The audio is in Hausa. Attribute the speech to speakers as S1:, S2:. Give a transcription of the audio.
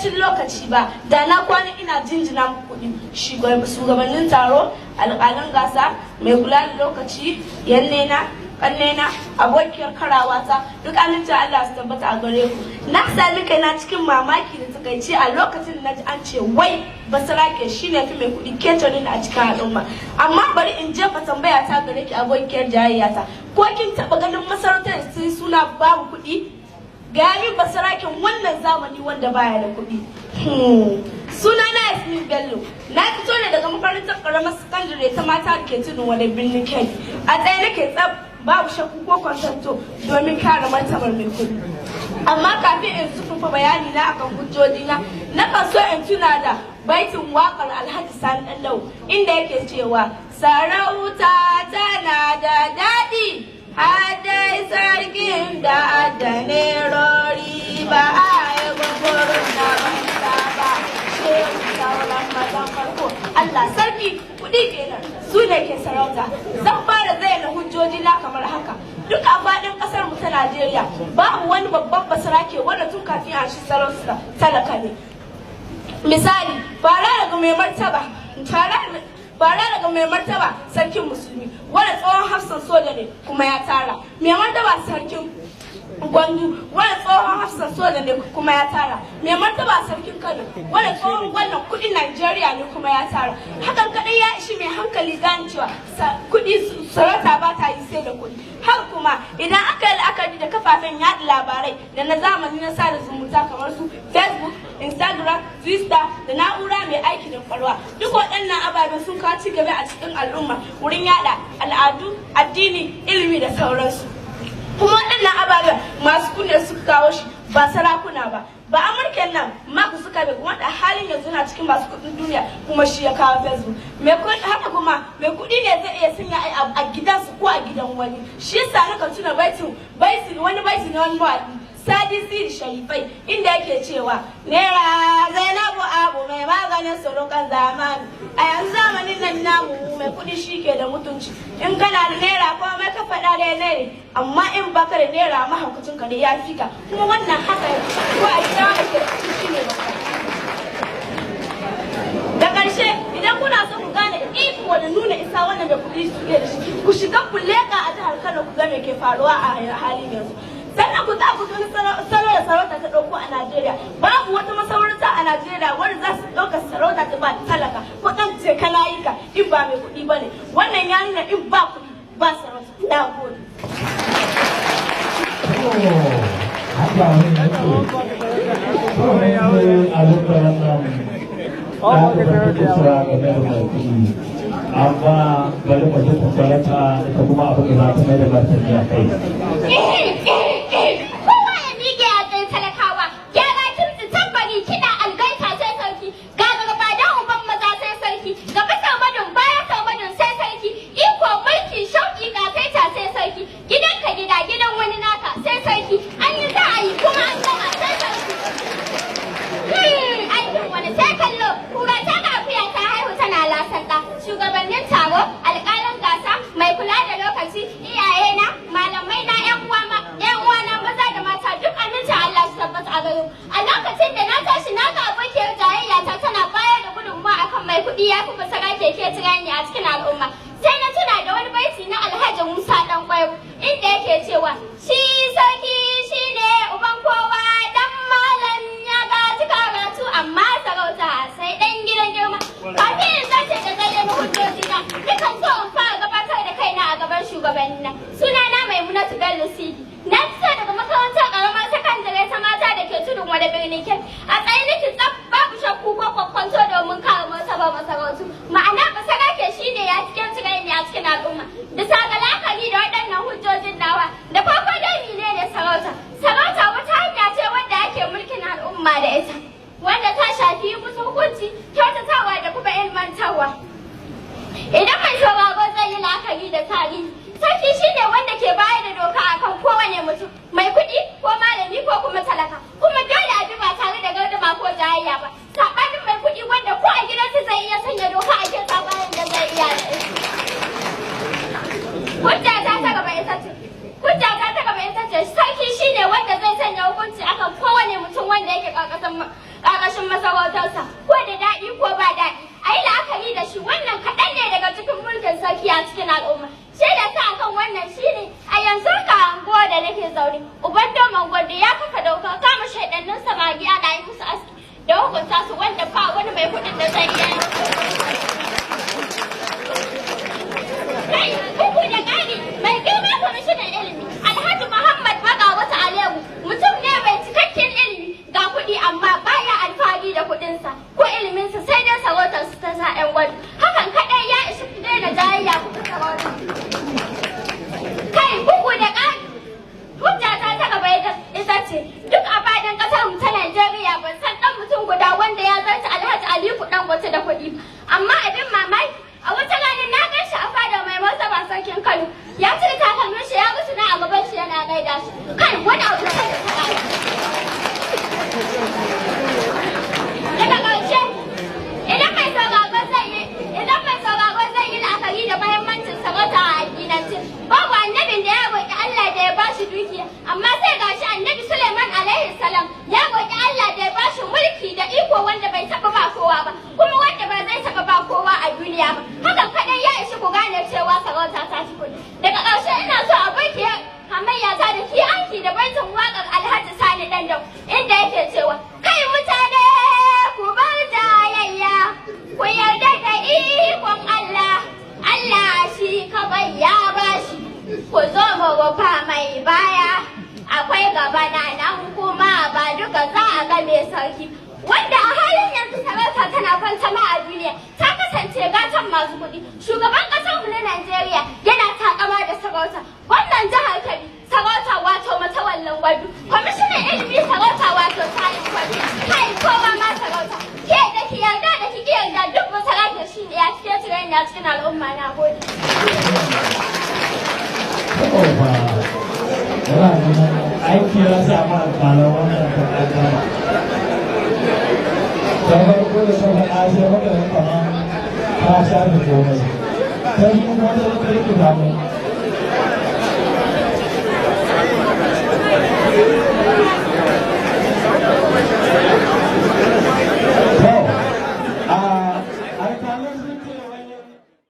S1: karancin lokaci ba da na kwana ina jinjina muku kuɗi shugabannin taro, alƙalan gasa, mai kula da lokaci, yannena, kannena, abokiyar karawata, duk amincin Allah su tabbata a gare ku. Na sami kaina cikin mamaki da takaici a lokacin da naji an ce wai basarake shine fi mai kuɗi ketonin a cikin al'umma. Amma bari in jefa tambaya ta gare ki abokiyar jayayyata. Ko kin taɓa ganin masarautar sai suna babu kuɗi? Gami basaraken wannan zamani wanda baya da kuɗi. Suna na Yasmin Bello. Na fito ne daga makarantar karamar sakandare ta mata da ke tudun wani birnin Kebbi. A tsaye nake tsab babu shakku ko kwantanto domin kare martabar mai kuɗi. Amma kafin in zurfafa bayani na akan hujjoji na kan so in tuna da baitin waƙar Alhaji Sani Ɗanlau inda yake cewa sarauta tana da daɗi hadai sarkin da nerori ba a yi gwagwarin da banta ba shehu sauran mazan farko. Allah sarki kuɗi kenan su ne ke sarauta. Zan fara zayyana hujjoji na kamar haka. Duk a faɗin ƙasar mu ta Najeriya babu wani babban basarake wanda tun kafin a shi sarauta talaka ne. Misali, fara daga mai martaba sarkin musulmi wanda tsohon hafsan soja ne kuma ya tara. Mai martaba sarkin Gwandu wanda tsohon hafsan soja ne kuma ya tara. Mai martaba sarkin Kano wanda tsohon wannan kudin Najeriya ne kuma ya tara. Hakan kadai ya ishi mai hankali gane cewa kudi sarauta ba ta yi sai da kudi. Haka kuma idan aka yi la'akari da kafafen yaɗa labarai da na zamani na sada zumunta kamar su Facebook, Instagram, Twitter da na'ura mai aiki da kwakwalwa, duk waɗannan ababen sun kawo ci gaba a cikin al'umma wurin yaɗa al'adu, addini, ilimi da sauransu. Kuma waɗannan ababen masu kunne suka kawo shi ba sarakuna ba. Ba Amurken nan Mark Zuckerberg wanda halin yanzu na cikin masu kuɗin duniya kuma shi ya kawo Facebook. Haka kuma mai kuɗi ne zai iya sanya a gidansu ko a gidan wani. Shi yasa na kan tuna wani baiti na wani mawaƙi Sadi Sidi Sharifai inda yake cewa Naira Zainabu Abu mai maganin surukan zamani. A yanzu zamanin nan namu mai kuɗi shi ke da mutunci. In kana da naira ko mai ka faɗa da ne, amma in baka da naira mahaukacin ka da ya fi ka. Kuma wannan haka ko a gida ake shi ne ba. Da ƙarshe idan kuna so ku gane iko da nuna isa wannan mai kuɗi su da shi, ku shiga ku leƙa a jihar Kano ku ga me ke faruwa a halin yanzu. Sannan ku za ku gani salo da sarauta ta ɗauko a Najeriya. Babu wata masarauta a Najeriya wanda za su ɗauka sarauta ta ba talaka ko ɗan ce kana yi ka in ba mai kuɗi ba ne. Wannan ya nuna in ba kuɗi ba sarauta. Na gode.
S2: Amma bari mu ji tabbarata ita kuma abin da za ta mai da martani a kai.
S3: Kowa ya miƙe a tsaye talakawa, gyara kirti tambari kiɗa algaita sai sarki, ga gaba da uban maza sai sarki, gaba saumadin baya saumadin sai sarki, iko mulki shauƙi ƙasaita sai sarki, gidanka gida gidan wani naka sai sarki, an yi za a yi kuma an gama sai sarki. Aikin wani sai kallo, kura ta kafiya ta haihu tana lasanta, shugabannin taro, alƙalan gasa, mai kula da lokaci, iyayena, malamai na 'yan uwana maza da mata duk amincin Allah su tabbata a gare. A lokacin da na tashi na ga abokiyar jayayya ta tana bayar da gudunmawa akan mai kuɗi ya fi basara keke tirani a cikin al'umma. Sai na tuna da wani baiti na Alhaji Musa Dan Kwairo inda yake cewa shi sarki shi ne uban kowa dan malam ya gaji karatu amma sarauta sai dan gidan girma. Kafin in zace da zayyana hujjoji na dukan so in fara gabatar da kaina a gaban shugabanni. Sunana Maimunatu Bello Sidi. Na fito daga makarantar karamar sakandare ta mata da ke tudun wani birnin Kebbi. A tsaye nake tsaf babu shakku ko kwakwanto domin kare martabar masarautu. Ma'ana basarake shine ya cikin tirani a cikin al'umma. Bisa ga la'akari da waɗannan hujjojin nawa, da farko dai menene sarauta? Sarauta wata hanya ce wanda ake mulkin al'umma da ita, wanda ta shafi musu hukunci, kyautatawa da kuma ilmantarwa. Idan mai sauraro zai yi la'akari da tarihi, sarki shine wanda ke bayar da doka akan kowane mutum, mai kuɗi ko malami ko kuma talaka, kuma dole a bi ba tare da gardama ko jayayya ba. Saɓanin mai kuɗi wanda ko a gidansa zai iya sanya doka a ke sabanin da zai iya da ita. Hujja ta gaba ita ce sarki shine wanda zai sanya hukunci akan kowane mutum wanda yake ƙarƙashin samari ana yi musu aski da hukunta su wanda ba wani mai kuɗin da zai iya kai bugu da ƙari mai girma kwamishinan ilimi Alhaji Muhammad Magawata Alewu mutum ne mai cikakken ilimi ga kuɗi amma baya alfahari da kuɗinsa ko iliminsa sai dai sarautar su ta sa 'yan gwada hakan kaɗai ya ishi ku daina jayayya ku fi sarauta kai bugu da ƙari hujjata ta gaba ita ce duk a faɗin ƙasar mu ta Najeriya ban san ɗan mutum guda wanda ya zarta Alhaji Aliko Dangote da kuɗi amma abin mamaki a wata ranar na gan shi a fadar mai martaba sarkin Kano ya cire takalmin shi ya mutu na a gaban shi yana gaida shi kai wani abu sai da ta daga ƙarshe idan mai sauraro zai yi la'akari da mahimmancin sarauta a addinance babu annabin da ya roƙi Allah da ya bashi dukiya amma sai gashi annabi Suleiman alaihi salam ya roƙi Allah da ya bashi mulki da iko wanda bai taɓa ba kowa ba kuma wanda ba zai taɓa ba kowa a duniya ba hakan kadai ya ishi ku gane cewa sarauta ta ci kuɗi daga ƙarshe ina so a barki hamayya ta da ki anki da baitin waƙar Alhaji Sani Dandau inda yake cewa kai mutane ku bar jayayya ku yarda da ikon Allah Allah shi kawai ya bashi ku zo mu rufa mai baya akwai gaba na nan kuma ba duka za a ga mai sarki wanda a halin yanzu sarauta tana fantama a duniya ta kasance gatan masu kuɗi shugaban ƙasar mu na Najeriya yana takama da sarauta gwamnan jihar Kebbi sarauta wato matawallan gwadu kwamishinan ilimi sarauta wato tayin gwadu kai kowa ma sarauta ke da ki yarda da ki yarda duk masara da shi ne ya cike tirai na cikin al'umma na gode.
S2: aiki ya samu alƙalar wannan takarda ta farko da ta faɗa sai maka da kamar ta shafi komai ta yi kuma wata da ta rike damu